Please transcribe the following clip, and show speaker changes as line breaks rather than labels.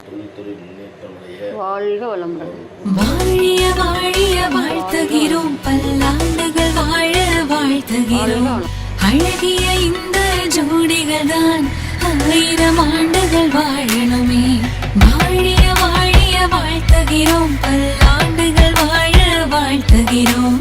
தொழில்துறை முன்னேற்றம் அடைய
வாழ்க வளமுடன்.
வாழிய வாழிய வாழ்த்துகிறோம், பல்லாண்டுகள் வாழ வாழ்த்துகிறோம். அழகிய இந்த ஜோடிகள் தான் 1000 ஆண்டுகள் வாழணுமே. வாழிய வாழிய வாழ்த்துகிறோம், பல்லாண்டுகள் வாழ வாழ்த்துகிறோம்.